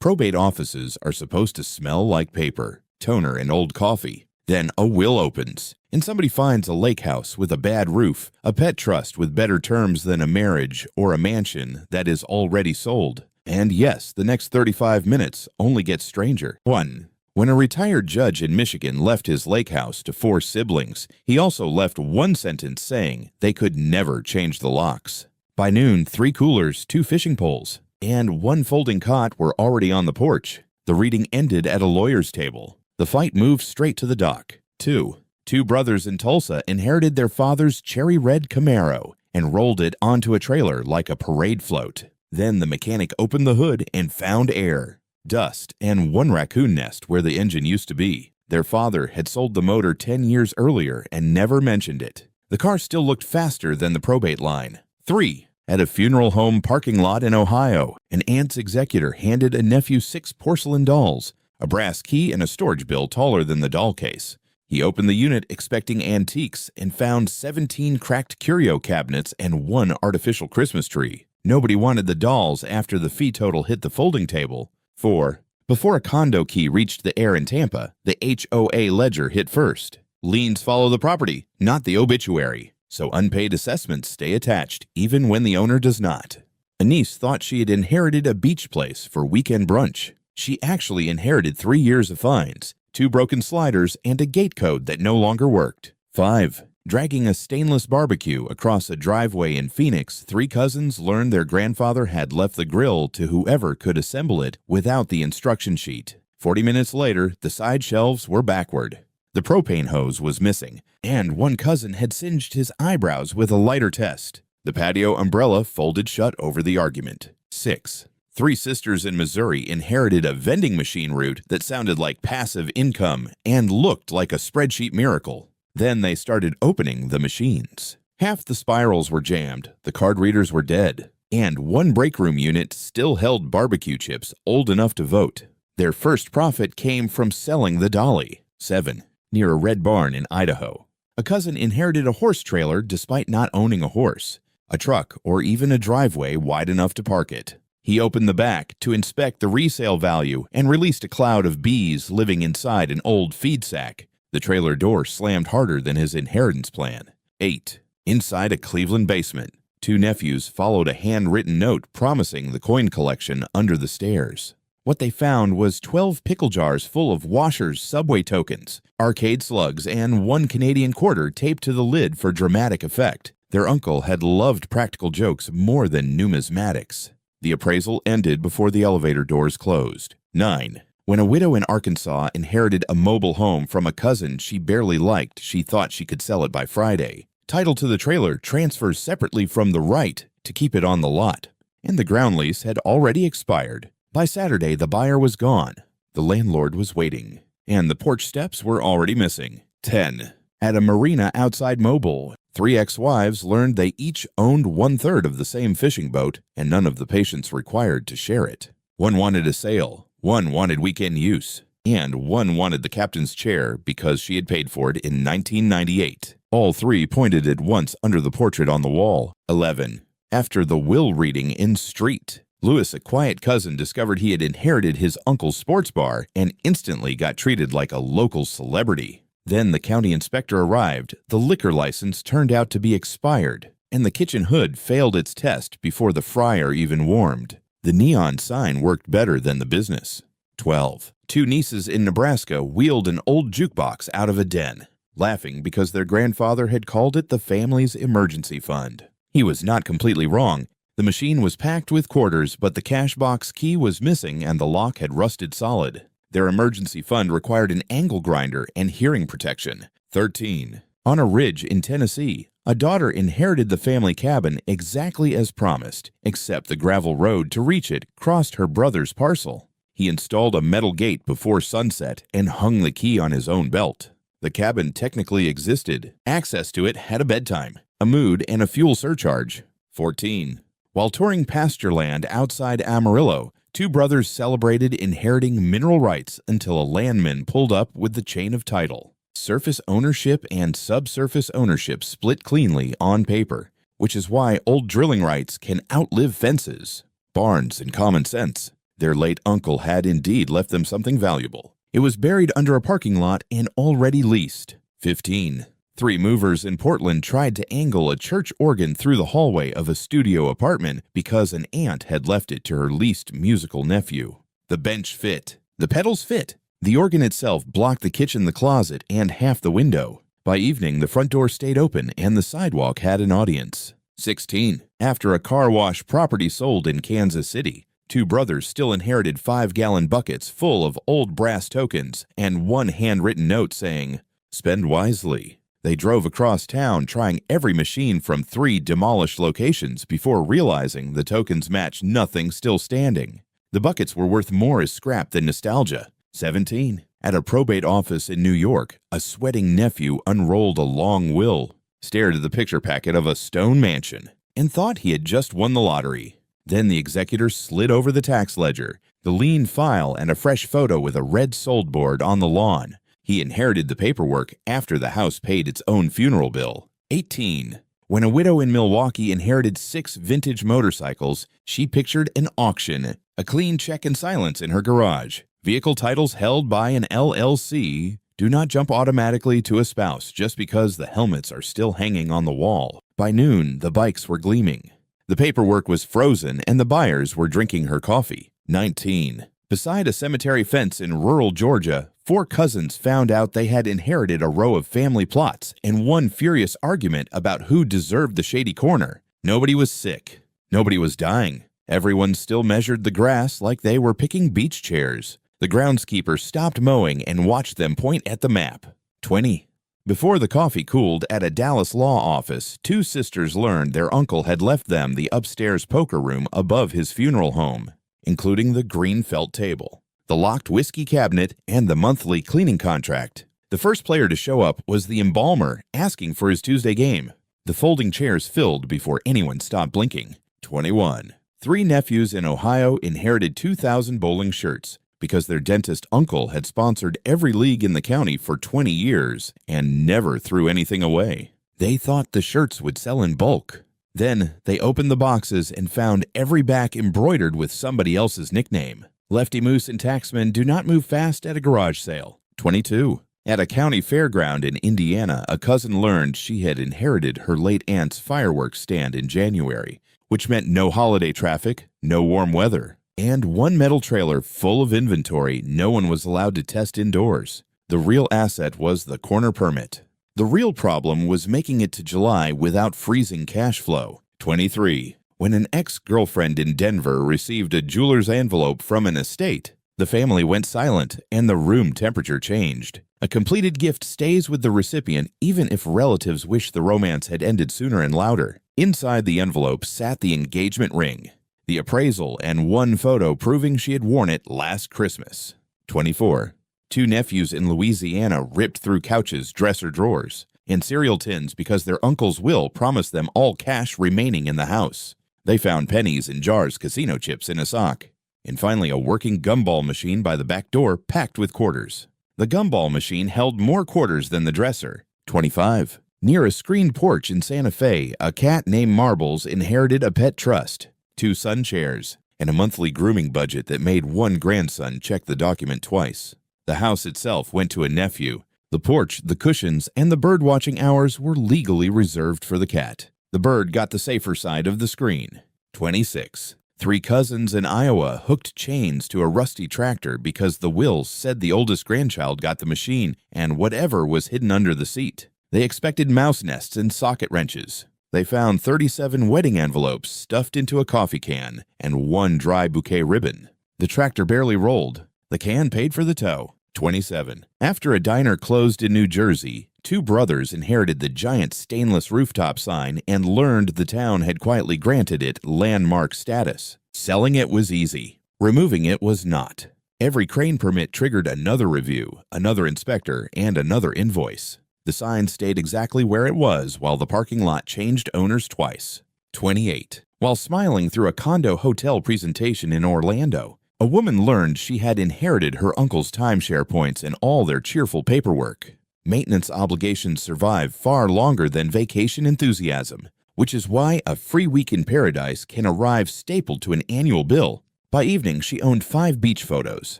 Probate offices are supposed to smell like paper, toner, and old coffee. Then a will opens, and somebody finds a lake house with a bad roof, a pet trust with better terms than a marriage, or a mansion that is already sold. And yes, the next 35 minutes only gets stranger. 1. When a retired judge in Michigan left his lake house to 4 siblings, he also left one sentence saying they could never change the locks. By noon, 3 coolers, 2 fishing poles, and 1 folding cot were already on the porch. The reading ended at a lawyer's table. The fight moved straight to the dock. 2. 2 brothers in Tulsa inherited their father's cherry red Camaro and rolled it onto a trailer like a parade float. Then the mechanic opened the hood and found air, dust, and 1 raccoon nest where the engine used to be. Their father had sold the motor 10 years earlier and never mentioned it. The car still looked faster than the probate line. 3. At a funeral home parking lot in Ohio, an aunt's executor handed a nephew 6 porcelain dolls, a brass key, and a storage bill taller than the doll case. He opened the unit expecting antiques and found 17 cracked curio cabinets and 1 artificial Christmas tree. Nobody wanted the dolls after the fee total hit the folding table. 4. Before a condo key reached the heir in Tampa, the HOA ledger hit first. Liens follow the property, not the obituary, so unpaid assessments stay attached even when the owner does not. A niece thought she had inherited a beach place for weekend brunch. She actually inherited 3 years of fines, 2 broken sliders, and a gate code that no longer worked. 5. Dragging a stainless barbecue across a driveway in Phoenix, 3 cousins learned their grandfather had left the grill to whoever could assemble it without the instruction sheet. 40 minutes later, the side shelves were backward. The propane hose was missing, and 1 cousin had singed his eyebrows with a lighter test. The patio umbrella folded shut over the argument. 6. 3 sisters in Missouri inherited a vending machine route that sounded like passive income and looked like a spreadsheet miracle. Then they started opening the machines. Half the spirals were jammed, the card readers were dead, and 1 break room unit still held barbecue chips old enough to vote. Their first profit came from selling the dolly. 7. Near a red barn in Idaho, a cousin inherited a horse trailer despite not owning a horse, a truck, or even a driveway wide enough to park it. He opened the back to inspect the resale value and released a cloud of bees living inside an old feed sack. The trailer door slammed harder than his inheritance plan. 8. Inside a Cleveland basement, 2 nephews followed a handwritten note promising the coin collection under the stairs. What they found was 12 pickle jars full of Washers Subway tokens, arcade slugs, and 1 Canadian quarter taped to the lid for dramatic effect. Their uncle had loved practical jokes more than numismatics. The appraisal ended before the elevator doors closed. 9. When a widow in Arkansas inherited a mobile home from a cousin she barely liked, she thought she could sell it by Friday. Title to the trailer transfers separately from the right to keep it on the lot, and the ground lease had already expired. By Saturday, the buyer was gone. The landlord was waiting, and the porch steps were already missing. 10. At a marina outside Mobile, 3 ex-wives learned they each owned 1/3 of the same fishing boat, and none of the patients required to share it. 1 wanted a sail, 1 wanted weekend use, and 1 wanted the captain's chair because she had paid for it in 1998. All 3 pointed at once under the portrait on the wall. 11. After the will reading in Street, Lewis, a quiet cousin, discovered he had inherited his uncle's sports bar and instantly got treated like a local celebrity. Then the county inspector arrived, the liquor license turned out to be expired, and the kitchen hood failed its test before the fryer even warmed. The neon sign worked better than the business. 12. 2 nieces in Nebraska wheeled an old jukebox out of a den, laughing because their grandfather had called it the family's emergency fund. He was not completely wrong. The machine was packed with quarters, but the cash box key was missing and the lock had rusted solid. Their emergency fund required an angle grinder and hearing protection. 13. On a ridge in Tennessee, a daughter inherited the family cabin exactly as promised, except the gravel road to reach it crossed her brother's parcel. He installed a metal gate before sunset and hung the key on his own belt. The cabin technically existed. Access to it had a bedtime, a mood, and a fuel surcharge. 14. While touring pasture land outside Amarillo, 2 brothers celebrated inheriting mineral rights until a landman pulled up with the chain of title. Surface ownership and subsurface ownership split cleanly on paper, which is why old drilling rights can outlive fences, barns, and common sense. Their late uncle had indeed left them something valuable. It was buried under a parking lot and already leased. 15. Three movers in Portland tried to angle a church organ through the hallway of a studio apartment because an aunt had left it to her least musical nephew. The bench fit. The pedals fit. The organ itself blocked the kitchen, the closet, and half the window. By evening, the front door stayed open and the sidewalk had an audience. 16. After a car wash property sold in Kansas City, two brothers still inherited 5-gallon buckets full of old brass tokens and one handwritten note saying, "Spend wisely." They drove across town trying every machine from 3 demolished locations before realizing the tokens matched nothing still standing. The buckets were worth more as scrap than nostalgia. 17. At a probate office in New York, a sweating nephew unrolled a long will, stared at the picture packet of a stone mansion, and thought he had just won the lottery. Then the executor slid over the tax ledger, the lien file, and a fresh photo with a red sold board on the lawn. He inherited the paperwork after the house paid its own funeral bill. 18. When a widow in Milwaukee inherited 6 vintage motorcycles, she pictured an auction, a clean check and silence in her garage. Vehicle titles held by an LLC. Do not jump automatically to a spouse just because the helmets are still hanging on the wall. By noon, the bikes were gleaming. The paperwork was frozen and the buyers were drinking her coffee. 19. Beside a cemetery fence in rural Georgia, 4 cousins found out they had inherited a row of family plots and one furious argument about who deserved the shady corner. Nobody was sick. Nobody was dying. Everyone still measured the grass like they were picking beach chairs. The groundskeeper stopped mowing and watched them point at the map. 20. Before the coffee cooled at a Dallas law office, 2 sisters learned their uncle had left them the upstairs poker room above his funeral home, including the green felt table, the locked whiskey cabinet, and the monthly cleaning contract. The first player to show up was the embalmer asking for his Tuesday game. The folding chairs filled before anyone stopped blinking. 21. 3 nephews in Ohio inherited 2,000 bowling shirts because their dentist uncle had sponsored every league in the county for 20 years and never threw anything away. They thought the shirts would sell in bulk. Then they opened the boxes and found every back embroidered with somebody else's nickname. Lefty Moose and Taxman do not move fast at a garage sale. 22. At a county fairground in Indiana, a cousin learned she had inherited her late aunt's fireworks stand in January, which meant no holiday traffic, no warm weather, and one metal trailer full of inventory no one was allowed to test indoors. The real asset was the corner permit. The real problem was making it to July without freezing cash flow. 23. When an ex-girlfriend in Denver received a jeweler's envelope from an estate, the family went silent and the room temperature changed. A completed gift stays with the recipient even if relatives wish the romance had ended sooner and louder. Inside the envelope sat the engagement ring, the appraisal, and one photo proving she had worn it last Christmas. 24. 2 nephews in Louisiana ripped through couches, dresser drawers, and cereal tins because their uncle's will promised them all cash remaining in the house. They found pennies and jars, casino chips in a sock, and finally a working gumball machine by the back door packed with quarters. The gumball machine held more quarters than the dresser. 25. Near a screened porch in Santa Fe, a cat named Marbles inherited a pet trust, 2 sun chairs, and a monthly grooming budget that made one grandson check the document twice. The house itself went to a nephew. The porch, the cushions, and the bird-watching hours were legally reserved for the cat. The bird got the safer side of the screen. 26. 3 cousins in Iowa hooked chains to a rusty tractor because the will said the oldest grandchild got the machine and whatever was hidden under the seat. They expected mouse nests and socket wrenches. They found 37 wedding envelopes stuffed into a coffee can and 1 dry bouquet ribbon. The tractor barely rolled. The can paid for the tow. 27. After a diner closed in New Jersey, 2 brothers inherited the giant stainless rooftop sign and learned the town had quietly granted it landmark status. Selling it was easy. Removing it was not. Every crane permit triggered another review, another inspector, and another invoice. The sign stayed exactly where it was while the parking lot changed owners twice. 28. While smiling through a condo hotel presentation in Orlando, a woman learned she had inherited her uncle's timeshare points and all their cheerful paperwork. Maintenance obligations survive far longer than vacation enthusiasm, which is why a free week in paradise can arrive stapled to an annual bill. By evening, she owned 5 beach photos,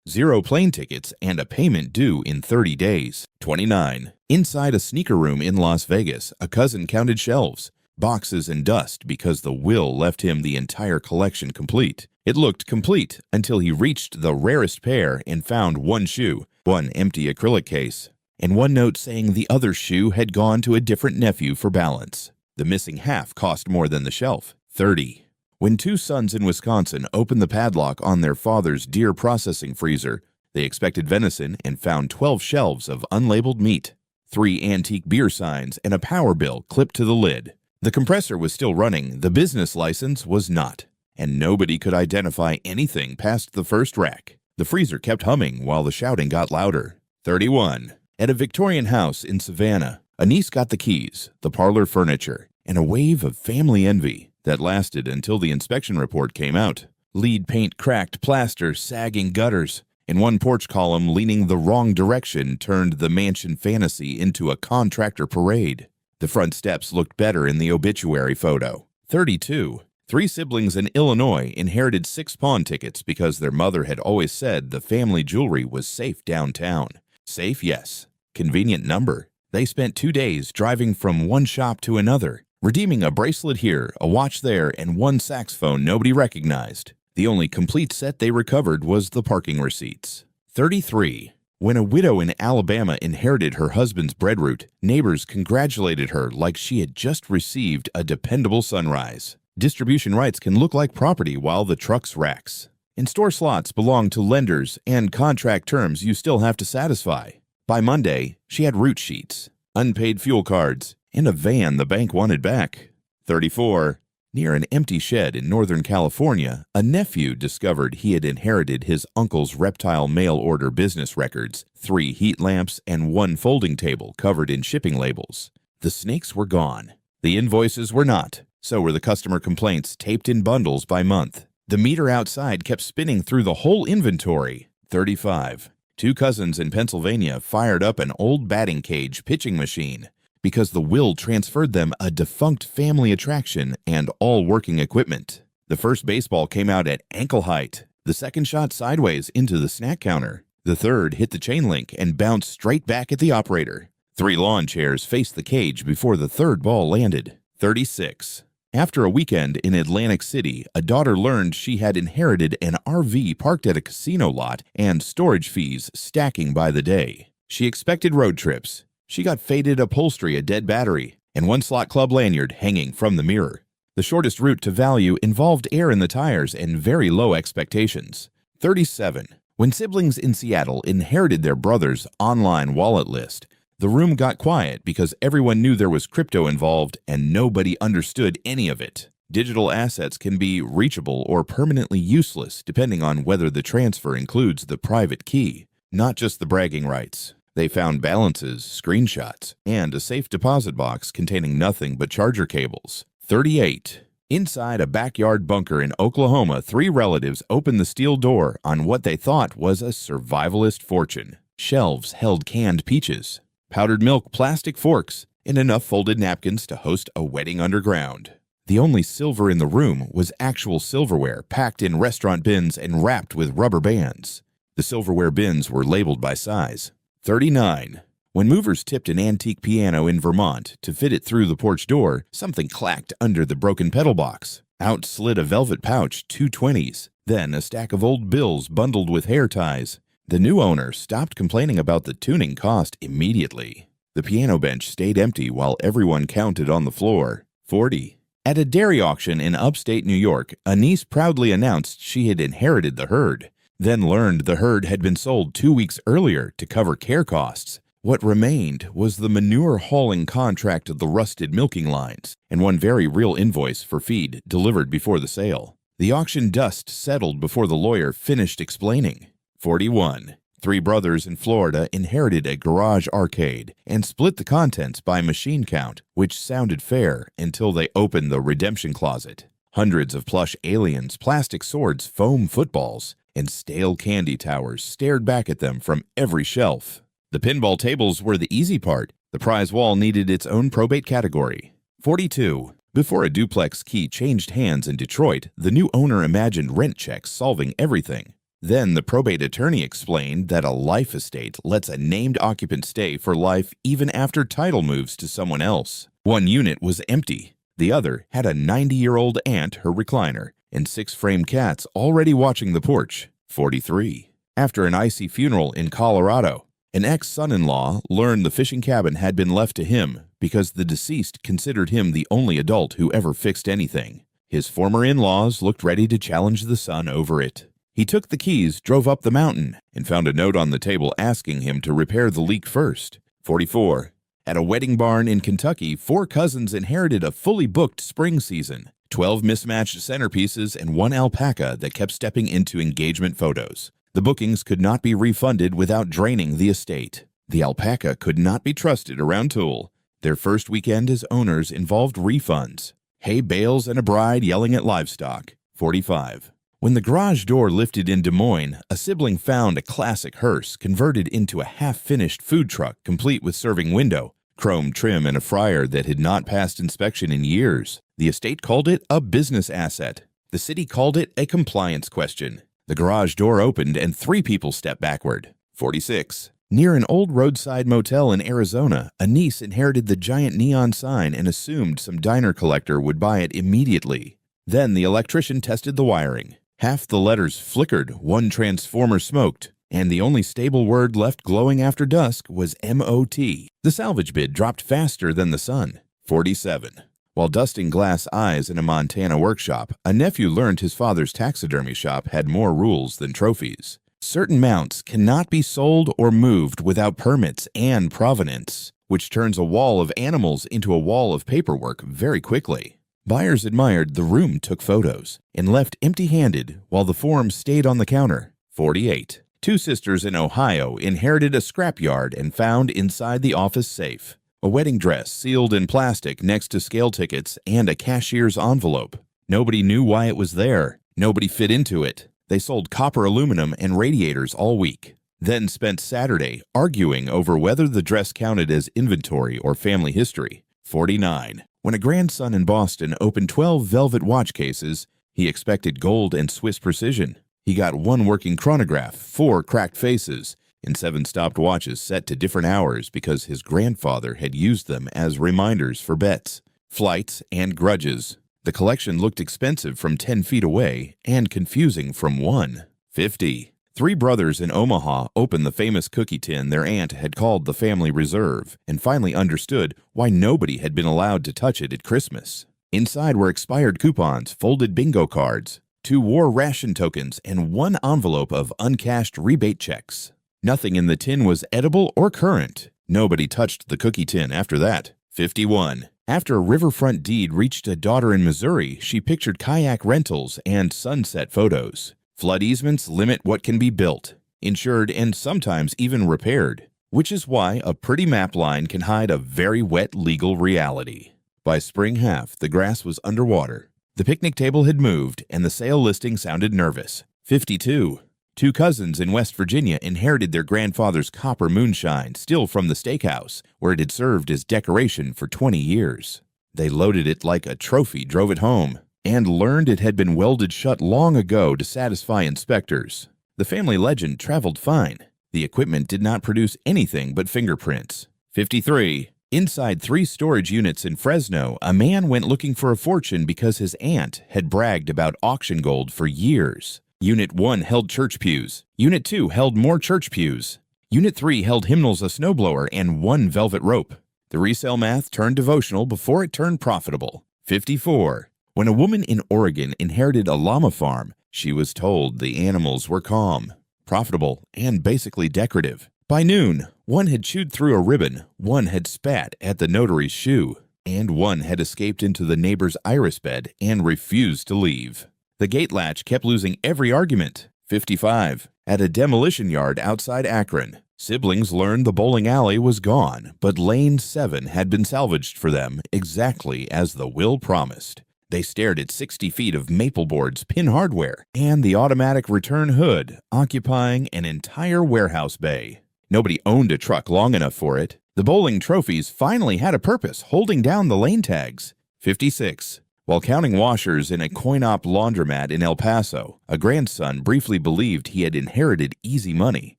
0 plane tickets, and a payment due in 30 days. 29. Inside a sneaker room in Las Vegas, a cousin counted shelves, boxes, and dust because the will left him the entire collection complete. It looked complete until he reached the rarest pair and found 1 shoe, 1 empty acrylic case, and 1 note saying the other shoe had gone to a different nephew for balance. The missing half cost more than the shelf. 30. When 2 sons in Wisconsin opened the padlock on their father's deer processing freezer, they expected venison and found 12 shelves of unlabeled meat, 3 antique beer signs, and a power bill clipped to the lid. The compressor was still running, the business license was not, and nobody could identify anything past the first rack. The freezer kept humming while the shouting got louder. 31. At a Victorian house in Savannah, a niece got the keys, the parlor furniture, and a wave of family envy that lasted until the inspection report came out. Lead paint cracked, plaster, sagging gutters, and 1 porch column leaning the wrong direction turned the mansion fantasy into a contractor parade. The front steps looked better in the obituary photo. 32. 3 siblings in Illinois inherited 6 pawn tickets because their mother had always said the family jewelry was safe downtown. Safe, yes. Convenient number. They spent 2 days driving from one shop to another, redeeming a bracelet here, a watch there, and 1 saxophone nobody recognized. The only complete set they recovered was the parking receipts. 33. When a widow in Alabama inherited her husband's breadroot, neighbors congratulated her like she had just received a dependable sunrise. Distribution rights can look like property while the truck's racks. And store slots belong to lenders and contract terms you still have to satisfy. By Monday, she had route sheets, unpaid fuel cards, and a van the bank wanted back. 34. Near an empty shed in Northern California, a nephew discovered he had inherited his uncle's reptile mail order business records, 3 heat lamps, and 1 folding table covered in shipping labels. The snakes were gone. The invoices were not. So were the customer complaints taped in bundles by month. The meter outside kept spinning through the whole inventory. 35. 2 cousins in Pennsylvania fired up an old batting cage pitching machine because the will transferred them a defunct family attraction and all working equipment. The first baseball came out at ankle height. The second shot sideways into the snack counter. The third hit the chain link and bounced straight back at the operator. 3 lawn chairs faced the cage before the third ball landed. 36. After a weekend in Atlantic City, a daughter learned she had inherited an RV parked at a casino lot and storage fees stacking by the day. She expected road trips. She got faded upholstery, a dead battery, and 1 slot club lanyard hanging from the mirror. The shortest route to value involved air in the tires and very low expectations. 37. When siblings in Seattle inherited their brother's online wallet list, the room got quiet because everyone knew there was crypto involved and nobody understood any of it. Digital assets can be reachable or permanently useless depending on whether the transfer includes the private key, not just the bragging rights. They found balances, screenshots, and a safe deposit box containing nothing but charger cables. 38. Inside a backyard bunker in Oklahoma, 3 relatives opened the steel door on what they thought was a survivalist fortune. Shelves held canned peaches, powdered milk, plastic forks, and enough folded napkins to host a wedding underground. The only silver in the room was actual silverware packed in restaurant bins and wrapped with rubber bands. The silverware bins were labeled by size. 39. When movers tipped an antique piano in Vermont to fit it through the porch door, something clacked under the broken pedal box. Out slid a velvet pouch, 2 20s, then a stack of old bills bundled with hair ties. The new owner stopped complaining about the tuning cost immediately. The piano bench stayed empty while everyone counted on the floor. 40. At a dairy auction in upstate New York, a niece proudly announced she had inherited the herd, then learned the herd had been sold 2 weeks earlier to cover care costs. What remained was the manure hauling contract of the rusted milking lines and 1 very real invoice for feed delivered before the sale. The auction dust settled before the lawyer finished explaining. 41. 3 brothers in Florida inherited a garage arcade and split the contents by machine count, which sounded fair until they opened the redemption closet. Hundreds of plush aliens, plastic swords, foam footballs, and stale candy towers stared back at them from every shelf. The pinball tables were the easy part. The prize wall needed its own probate category. 42. Before a duplex key changed hands in Detroit, the new owner imagined rent checks solving everything. Then the probate attorney explained that a life estate lets a named occupant stay for life even after title moves to someone else. One unit was empty. The other had a 90-year-old aunt, her recliner, and 6 framed cats already watching the porch. 43. After an icy funeral in Colorado, an ex-son-in-law learned the fishing cabin had been left to him because the deceased considered him the only adult who ever fixed anything. His former in-laws looked ready to challenge the son over it. He took the keys, drove up the mountain, and found a note on the table asking him to repair the leak first. 44. At a wedding barn in Kentucky, 4 cousins inherited a fully booked spring season, 12 mismatched centerpieces, and 1 alpaca that kept stepping into engagement photos. The bookings could not be refunded without draining the estate. The alpaca could not be trusted around Toole. Their first weekend as owners involved refunds, hay bales, and a bride yelling at livestock. 45. When the garage door lifted in Des Moines, a sibling found a classic hearse converted into a half-finished food truck complete with serving window, chrome trim, and a fryer that had not passed inspection in years. The estate called it a business asset. The city called it a compliance question. The garage door opened and 3 people stepped backward. 46. Near an old roadside motel in Arizona, a niece inherited the giant neon sign and assumed some diner collector would buy it immediately. Then the electrician tested the wiring. Half the letters flickered, 1 transformer smoked, and the only stable word left glowing after dusk was MOT. The salvage bid dropped faster than the sun. 47. While dusting glass eyes in a Montana workshop, a nephew learned his father's taxidermy shop had more rules than trophies. Certain mounts cannot be sold or moved without permits and provenance, which turns a wall of animals into a wall of paperwork very quickly. Buyers admired the room, took photos, and left empty-handed while the forms stayed on the counter. 48. 2 sisters in Ohio inherited a scrapyard and found inside the office safe a wedding dress sealed in plastic next to scale tickets and a cashier's envelope. Nobody knew why it was there. Nobody fit into it. They sold copper aluminum and radiators all week, then spent Saturday arguing over whether the dress counted as inventory or family history. 49. When a grandson in Boston opened 12 velvet watch cases, he expected gold and Swiss precision. He got 1 working chronograph, 4 cracked faces, and 7 stopped watches set to different hours because his grandfather had used them as reminders for bets, flights, and grudges. The collection looked expensive from 10 feet away and confusing from 1. 50. 3 brothers in Omaha opened the famous cookie tin their aunt had called the family reserve and finally understood why nobody had been allowed to touch it at Christmas. Inside were expired coupons, folded bingo cards, 2 war ration tokens, and 1 envelope of uncashed rebate checks. Nothing in the tin was edible or current. Nobody touched the cookie tin after that. 51. After a riverfront deed reached a daughter in Missouri, she pictured kayak rentals and sunset photos. Flood easements limit what can be built, insured, and sometimes even repaired, which is why a pretty map line can hide a very wet legal reality. By spring half, the grass was underwater. The picnic table had moved, and the sale listing sounded nervous. 52. 2 cousins in West Virginia inherited their grandfather's copper moonshine, still from the steakhouse, where it had served as decoration for 20 years. They loaded it like a trophy, drove it home, and learned it had been welded shut long ago to satisfy inspectors. The family legend traveled fine. The equipment did not produce anything but fingerprints. 53. Inside 3 storage units in Fresno, a man went looking for a fortune because his aunt had bragged about auction gold for years. Unit 1 held church pews. Unit 2 held more church pews. Unit 3 held hymnals, a snowblower, and 1 velvet rope. The resale math turned devotional before it turned profitable. 54. When a woman in Oregon inherited a llama farm, she was told the animals were calm, profitable, and basically decorative. By noon, 1 had chewed through a ribbon, 1 had spat at the notary's shoe, and 1 had escaped into the neighbor's iris bed and refused to leave. The gate latch kept losing every argument. 55. At a demolition yard outside Akron, siblings learned the bowling alley was gone, but Lane 7 had been salvaged for them exactly as the will promised. They stared at 60 feet of maple boards, pin hardware, and the automatic return hood, occupying an entire warehouse bay. Nobody owned a truck long enough for it. The bowling trophies finally had a purpose, holding down the lane tags. 56. While counting washers in a coin-op laundromat in El Paso, a grandson briefly believed he had inherited easy money.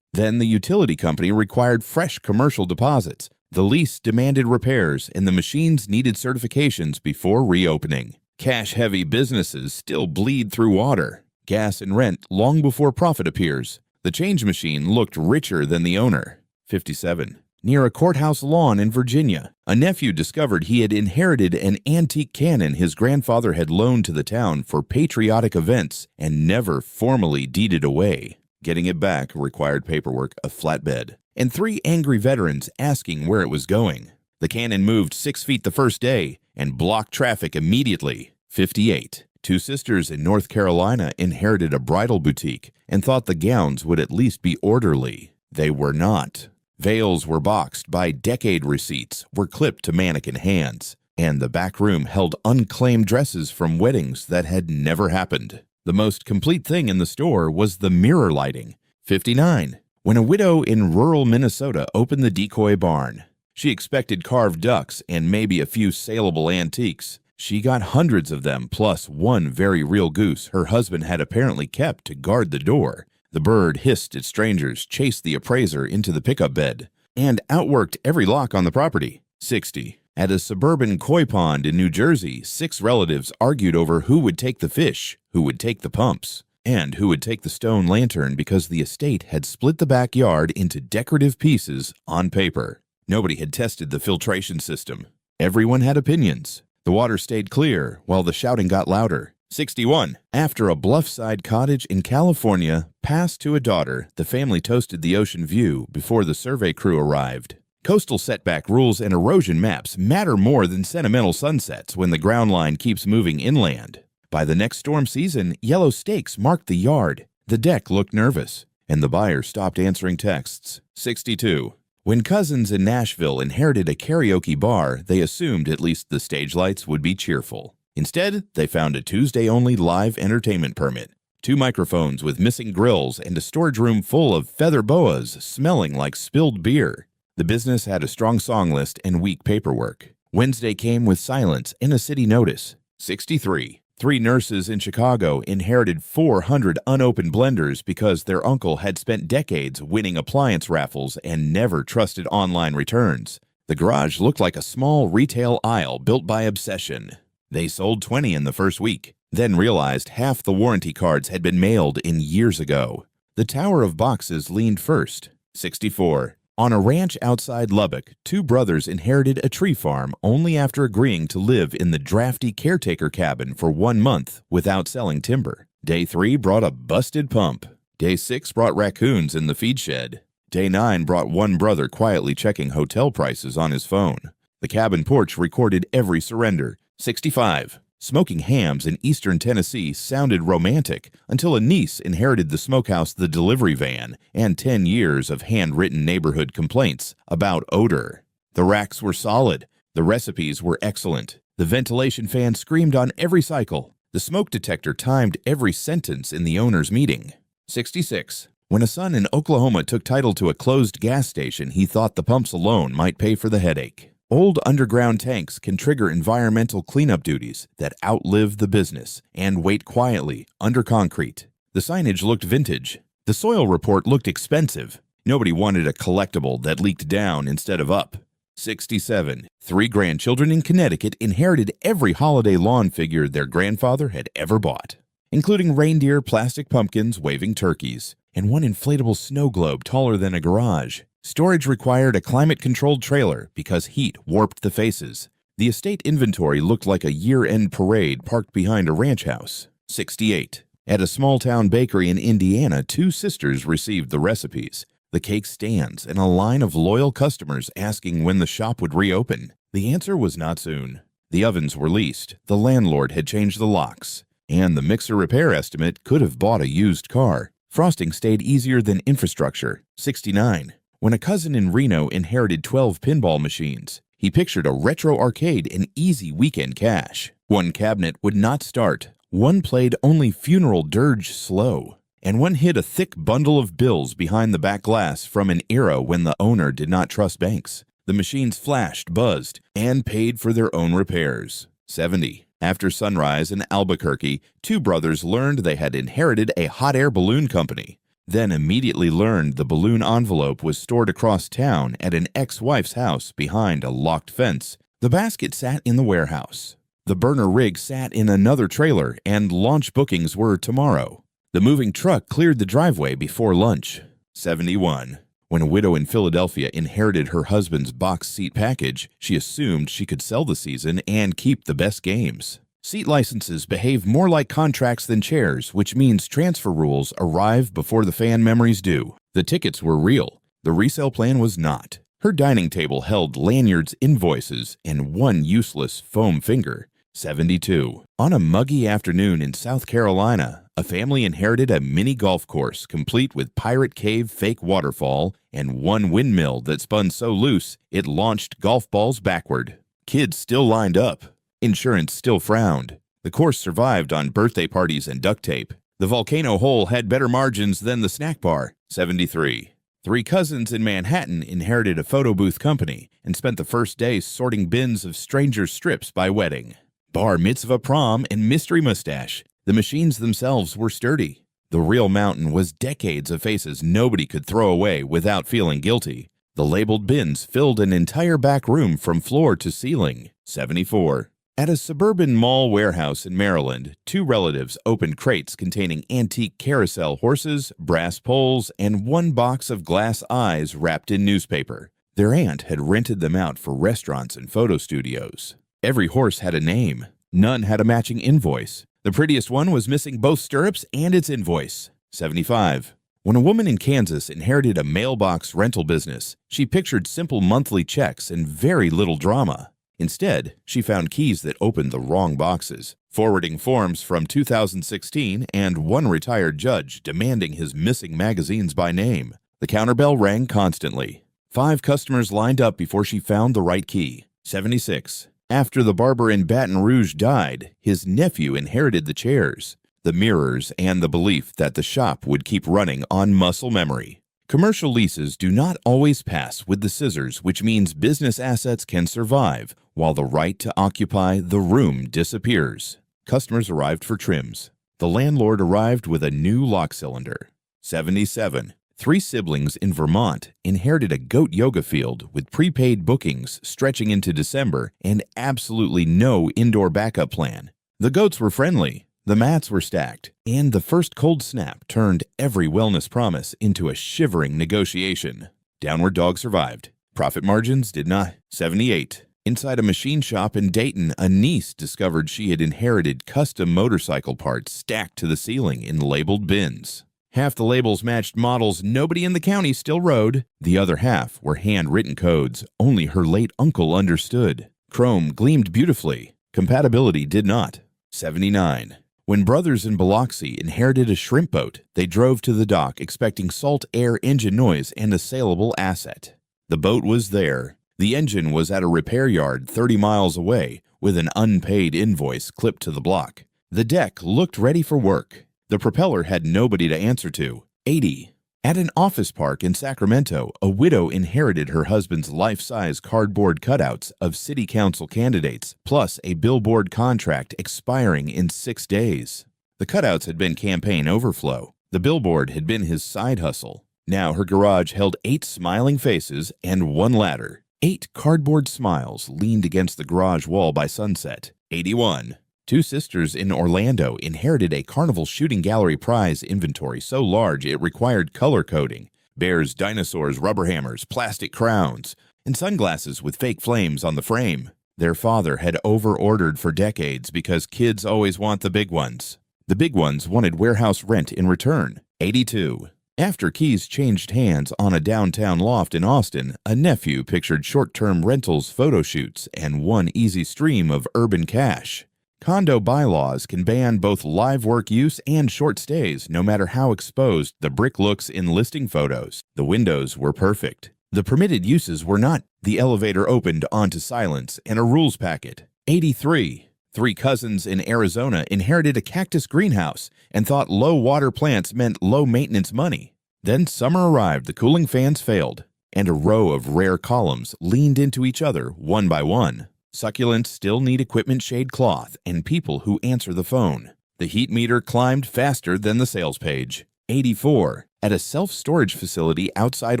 Then the utility company required fresh commercial deposits. The lease demanded repairs, and the machines needed certifications before reopening. Cash-heavy businesses still bleed through water, gas and rent long before profit appears. The change machine looked richer than the owner. 57. Near a courthouse lawn in Virginia, a nephew discovered he had inherited an antique cannon his grandfather had loaned to the town for patriotic events and never formally deeded away. Getting it back required paperwork, a flatbed, and 3 angry veterans asking where it was going. The cannon moved 6 feet the first day and blocked traffic immediately. 58. 2 sisters in North Carolina inherited a bridal boutique and thought the gowns would at least be orderly. They were not. Veils were boxed by decade receipts, were clipped to mannequin hands, and the back room held unclaimed dresses from weddings that had never happened. The most complete thing in the store was the mirror lighting. 59. When a widow in rural Minnesota opened the decoy barn, she expected carved ducks and maybe a few saleable antiques. She got hundreds of them, plus one very real goose her husband had apparently kept to guard the door. The bird hissed at strangers, chased the appraiser into the pickup bed, and outworked every lock on the property. 60. At a suburban koi pond in New Jersey, 6 relatives argued over who would take the fish, who would take the pumps, and who would take the stone lantern because the estate had split the backyard into decorative pieces on paper. Nobody had tested the filtration system. Everyone had opinions. The water stayed clear while the shouting got louder. 61. After a bluffside cottage in California passed to a daughter, the family toasted the ocean view before the survey crew arrived. Coastal setback rules and erosion maps matter more than sentimental sunsets when the ground line keeps moving inland. By the next storm season, yellow stakes marked the yard. The deck looked nervous, and the buyer stopped answering texts. 62. When cousins in Nashville inherited a karaoke bar, they assumed at least the stage lights would be cheerful. Instead, they found a Tuesday-only live entertainment permit, 2 microphones with missing grills, and a storage room full of feather boas smelling like spilled beer. The business had a strong song list and weak paperwork. Wednesday came with silence and a city notice. 63. 3 nurses in Chicago inherited 400 unopened blenders because their uncle had spent decades winning appliance raffles and never trusted online returns. The garage looked like a small retail aisle built by obsession. They sold 20 in the first week, then realized half the warranty cards had been mailed in years ago. The tower of boxes leaned first. 64. On a ranch outside Lubbock, 2 brothers inherited a tree farm only after agreeing to live in the drafty caretaker cabin for 1 month without selling timber. Day 3 brought a busted pump. Day 6 brought raccoons in the feed shed. Day 9 brought one brother quietly checking hotel prices on his phone. The cabin porch recorded every surrender. 65. Smoking hams in eastern Tennessee sounded romantic until a niece inherited the smokehouse, the delivery van, and 10 years of handwritten neighborhood complaints about odor. The racks were solid. The recipes were excellent. The ventilation fan screamed on every cycle. The smoke detector timed every sentence in the owner's meeting. 66. When a son in Oklahoma took title to a closed gas station, he thought the pumps alone might pay for the headache. Old underground tanks can trigger environmental cleanup duties that outlive the business and wait quietly under concrete. The signage looked vintage. The soil report looked expensive. Nobody wanted a collectible that leaked down instead of up. 67. 3 grandchildren in Connecticut inherited every holiday lawn figure their grandfather had ever bought, including reindeer, plastic pumpkins, waving turkeys, and one inflatable snow globe taller than a garage. Storage required a climate-controlled trailer because heat warped the faces. The estate inventory looked like a year-end parade parked behind a ranch house. 68. At a small-town bakery in Indiana, 2 sisters received the recipes, the cake stands, and a line of loyal customers asking when the shop would reopen. The answer was not soon. The ovens were leased, the landlord had changed the locks, and the mixer repair estimate could have bought a used car. Frosting stayed easier than infrastructure. 69. When a cousin in Reno inherited 12 pinball machines, he pictured a retro arcade and easy weekend cash. One cabinet would not start, one played only funeral dirge slow, and one hid a thick bundle of bills behind the back glass from an era when the owner did not trust banks. The machines flashed, buzzed, and paid for their own repairs. 70. After sunrise in Albuquerque, two brothers learned they had inherited a hot air balloon company, then immediately learned the balloon envelope was stored across town at an ex-wife's house behind a locked fence. The basket sat in the warehouse. The burner rig sat in another trailer, and launch bookings were tomorrow. The moving truck cleared the driveway before lunch. 71. When a widow in Philadelphia inherited her husband's box seat package, she assumed she could sell the season and keep the best games. Seat licenses behave more like contracts than chairs, which means transfer rules arrive before the fan memories do. The tickets were real. The resale plan was not. Her dining table held lanyards, invoices, and one useless foam finger. 72. On a muggy afternoon in South Carolina, a family inherited a mini golf course complete with Pirate Cave fake waterfall and one windmill that spun so loose it launched golf balls backward. Kids still lined up. Insurance still frowned. The course survived on birthday parties and duct tape. The volcano hole had better margins than the snack bar. 73. Three cousins in Manhattan inherited a photo booth company and spent the first day sorting bins of strangers' strips by wedding. Bar mitzvah prom and mystery mustache. The machines themselves were sturdy. The real mountain was decades of faces nobody could throw away without feeling guilty. The labeled bins filled an entire back room from floor to ceiling. 74. At a suburban mall warehouse in Maryland, two relatives opened crates containing antique carousel horses, brass poles, and one box of glass eyes wrapped in newspaper. Their aunt had rented them out for restaurants and photo studios. Every horse had a name. None had a matching invoice. The prettiest one was missing both stirrups and its invoice. 75. When a woman in Kansas inherited a mailbox rental business, she pictured simple monthly checks and very little drama. Instead, she found keys that opened the wrong boxes, forwarding forms from 2016 and one retired judge demanding his missing magazines by name. The counterbell rang constantly. 5 customers lined up before she found the right key. 76. After the barber in Baton Rouge died, his nephew inherited the chairs, the mirrors, and the belief that the shop would keep running on muscle memory. Commercial leases do not always pass with the scissors, which means business assets can survive while the right to occupy the room disappears. Customers arrived for trims. The landlord arrived with a new lock cylinder. 77. 3 siblings in Vermont inherited a goat yoga field with prepaid bookings stretching into December and absolutely no indoor backup plan. The goats were friendly, the mats were stacked, and the first cold snap turned every wellness promise into a shivering negotiation. Downward Dog survived. Profit margins did not. 78. Inside a machine shop in Dayton, a niece discovered she had inherited custom motorcycle parts stacked to the ceiling in labeled bins. Half the labels matched models nobody in the county still rode. The other half were handwritten codes only her late uncle understood. Chrome gleamed beautifully. Compatibility did not. 79. When brothers in Biloxi inherited a shrimp boat, they drove to the dock expecting salt air engine noise and a saleable asset. The boat was there. The engine was at a repair yard 30 miles away with an unpaid invoice clipped to the block. The deck looked ready for work. The propeller had nobody to answer to. 80. At an office park in Sacramento, a widow inherited her husband's life-size cardboard cutouts of city council candidates, plus a billboard contract expiring in 6 days. The cutouts had been campaign overflow. The billboard had been his side hustle. Now her garage held 8 smiling faces and 1 ladder. 8 cardboard smiles leaned against the garage wall by sunset. 81. 2 sisters in Orlando inherited a Carnival Shooting Gallery prize inventory so large it required color coding. Bears, dinosaurs, rubber hammers, plastic crowns, and sunglasses with fake flames on the frame. Their father had over-ordered for decades because kids always want the big ones. The big ones wanted warehouse rent in return. 82. After keys changed hands on a downtown loft in Austin, a nephew pictured short-term rentals photo shoots and one easy stream of urban cash. Condo bylaws can ban both live work use and short stays, no matter how exposed the brick looks in listing photos. The windows were perfect. The permitted uses were not. The elevator opened onto silence and a rules packet. 83. 3 cousins in Arizona inherited a cactus greenhouse and thought low water plants meant low maintenance money. Then summer arrived, the cooling fans failed, and a row of rare columns leaned into each other one by one. Succulents still need equipment shade cloth and people who answer the phone. The heat meter climbed faster than the sales page. 84. At a self-storage facility outside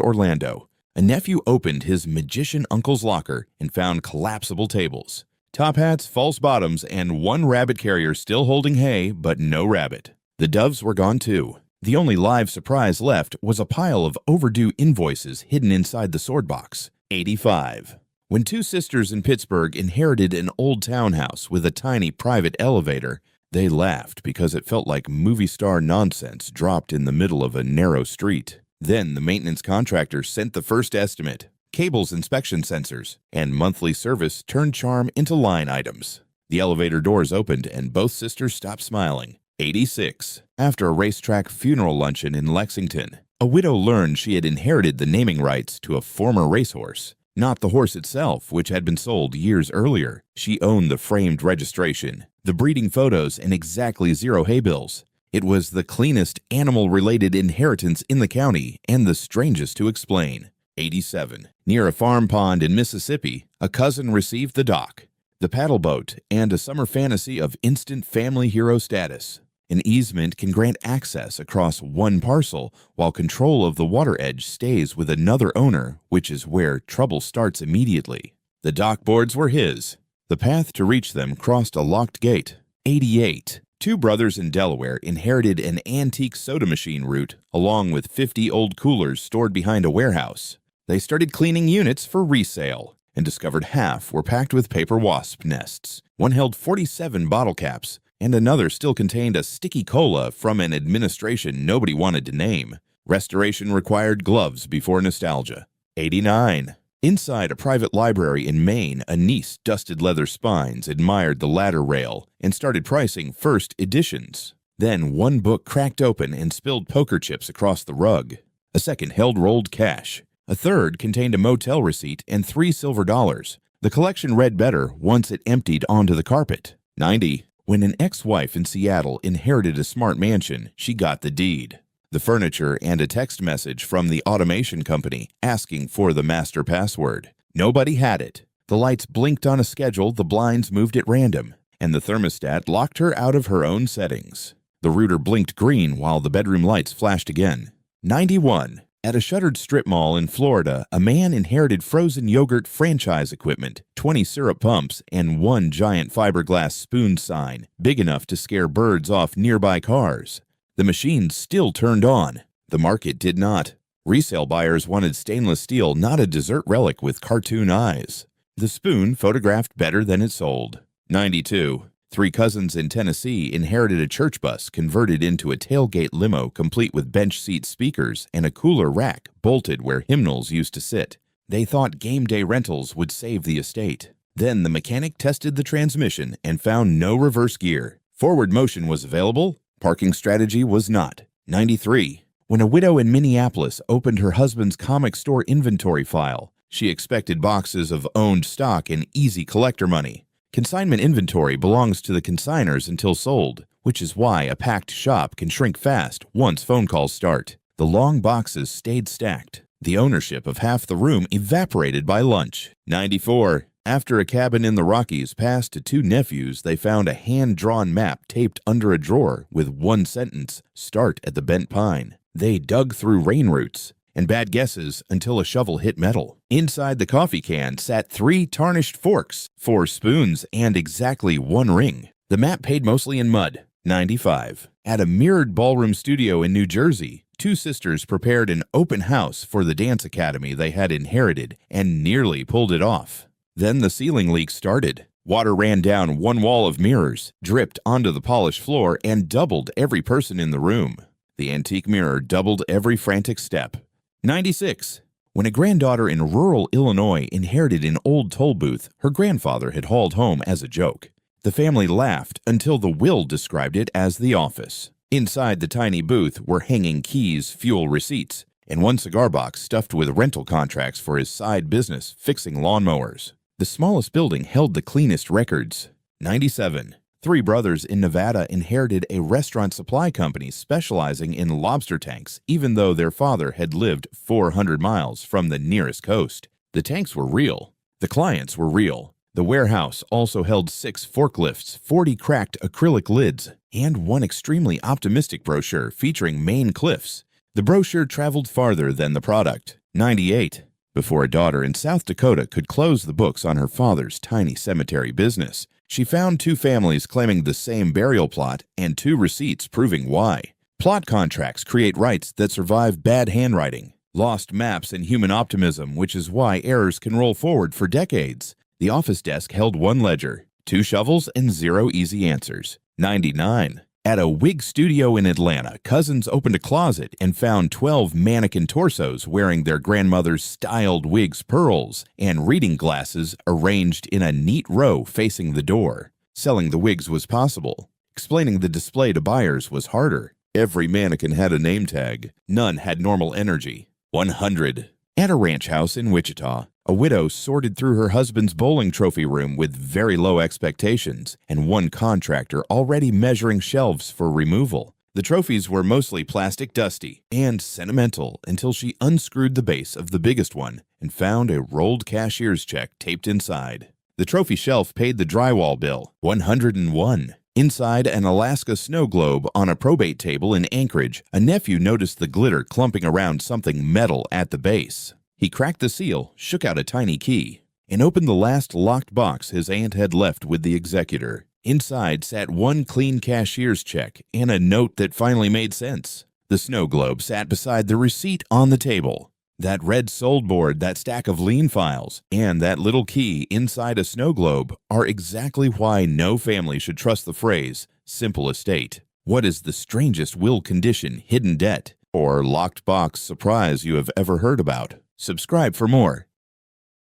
Orlando, a nephew opened his magician uncle's locker and found collapsible tables, top hats, false bottoms, and one rabbit carrier still holding hay, but no rabbit. The doves were gone too. The only live surprise left was a pile of overdue invoices hidden inside the sword box. 85. When two sisters in Pittsburgh inherited an old townhouse with a tiny private elevator, they laughed because it felt like movie star nonsense dropped in the middle of a narrow street. Then the maintenance contractor sent the first estimate, cables, inspection sensors, and monthly service turned charm into line items. The elevator doors opened and both sisters stopped smiling. 86. After a racetrack funeral luncheon in Lexington, a widow learned she had inherited the naming rights to a former racehorse. Not the horse itself, which had been sold years earlier. She owned the framed registration, the breeding photos, and exactly 0 hay bills. It was the cleanest animal-related inheritance in the county and the strangest to explain. 87. Near a farm pond in Mississippi, a cousin received the dock, the paddle boat, and a summer fantasy of instant family hero status. An easement can grant access across one parcel, while control of the water edge stays with another owner, which is where trouble starts immediately. The dock boards were his. The path to reach them crossed a locked gate. 88. Two brothers in Delaware inherited an antique soda machine route, along with 50 old coolers stored behind a warehouse. They started cleaning units for resale, and discovered half were packed with paper wasp nests. One held 47 bottle caps, and another still contained a sticky cola from an administration nobody wanted to name. Restoration required gloves before nostalgia. 89. Inside a private library in Maine, a niece dusted leather spines, admired the ladder rail, and started pricing first editions. Then one book cracked open and spilled poker chips across the rug. A second held rolled cash. A third contained a motel receipt and 3 silver dollars. The collection read better once it emptied onto the carpet. 90. When an ex-wife in Seattle inherited a smart mansion, she got the deed, the furniture, and a text message from the automation company asking for the master password. Nobody had it. The lights blinked on a schedule, the blinds moved at random, and the thermostat locked her out of her own settings. The router blinked green while the bedroom lights flashed again. 91. At a shuttered strip mall in Florida, a man inherited frozen yogurt franchise equipment, 20 syrup pumps, and one giant fiberglass spoon sign, big enough to scare birds off nearby cars. The machines still turned on. The market did not. Resale buyers wanted stainless steel, not a dessert relic with cartoon eyes. The spoon photographed better than it sold. 92. 3 cousins in Tennessee inherited a church bus converted into a tailgate limo complete with bench seat speakers and a cooler rack bolted where hymnals used to sit. They thought game day rentals would save the estate. Then the mechanic tested the transmission and found no reverse gear. Forward motion was available. Parking strategy was not. 93. When a widow in Minneapolis opened her husband's comic store inventory file, she expected boxes of owned stock and easy collector money. Consignment inventory belongs to the consigners until sold, which is why a packed shop can shrink fast once phone calls start. The long boxes stayed stacked. The ownership of half the room evaporated by lunch. 94. After a cabin in the Rockies passed to 2 nephews, they found a hand-drawn map taped under a drawer with one sentence, "Start at the bent pine." They dug through rain roots and bad guesses until a shovel hit metal. Inside the coffee can sat 3 tarnished forks, 4 spoons, and exactly 1 ring. The map paid mostly in mud. 95. At a mirrored ballroom studio in New Jersey, 2 sisters prepared an open house for the dance academy they had inherited and nearly pulled it off. Then the ceiling leak started. Water ran down one wall of mirrors, dripped onto the polished floor, and doubled every person in the room. The antique mirror doubled every frantic step. 96. When a granddaughter in rural Illinois inherited an old toll booth her grandfather had hauled home as a joke, the family laughed until the will described it as the office. Inside the tiny booth were hanging keys, fuel receipts, and one cigar box stuffed with rental contracts for his side business fixing lawnmowers. The smallest building held the cleanest records. 97. 3 brothers in Nevada inherited a restaurant supply company specializing in lobster tanks, even though their father had lived 400 miles from the nearest coast. The tanks were real. The clients were real. The warehouse also held 6 forklifts, 40 cracked acrylic lids, and one extremely optimistic brochure featuring Maine cliffs. The brochure traveled farther than the product. 98. Before a daughter in South Dakota could close the books on her father's tiny cemetery business, she found 2 families claiming the same burial plot and 2 receipts proving why. Plot contracts create rights that survive bad handwriting, lost maps, and human optimism, which is why errors can roll forward for decades. The office desk held 1 ledger, 2 shovels, and 0 easy answers. 99. At a wig studio in Atlanta, cousins opened a closet and found 12 mannequin torsos wearing their grandmother's styled wig's pearls and reading glasses arranged in a neat row facing the door. Selling the wigs was possible. Explaining the display to buyers was harder. Every mannequin had a name tag. None had normal energy. 100. At a ranch house in Wichita, a widow sorted through her husband's bowling trophy room with very low expectations and one contractor already measuring shelves for removal. The trophies were mostly plastic dusty and sentimental until she unscrewed the base of the biggest one and found a rolled cashier's check taped inside. The trophy shelf paid the drywall bill. 101. Inside an Alaska snow globe on a probate table in Anchorage, a nephew noticed the glitter clumping around something metal at the base. He cracked the seal, shook out a tiny key, and opened the last locked box his aunt had left with the executor. Inside sat one clean cashier's check and a note that finally made sense. The snow globe sat beside the receipt on the table. That red sold board, that stack of lien files, and that little key inside a snow globe are exactly why no family should trust the phrase, simple estate. What is the strangest will condition, hidden debt, or locked box surprise you have ever heard about? Subscribe for more.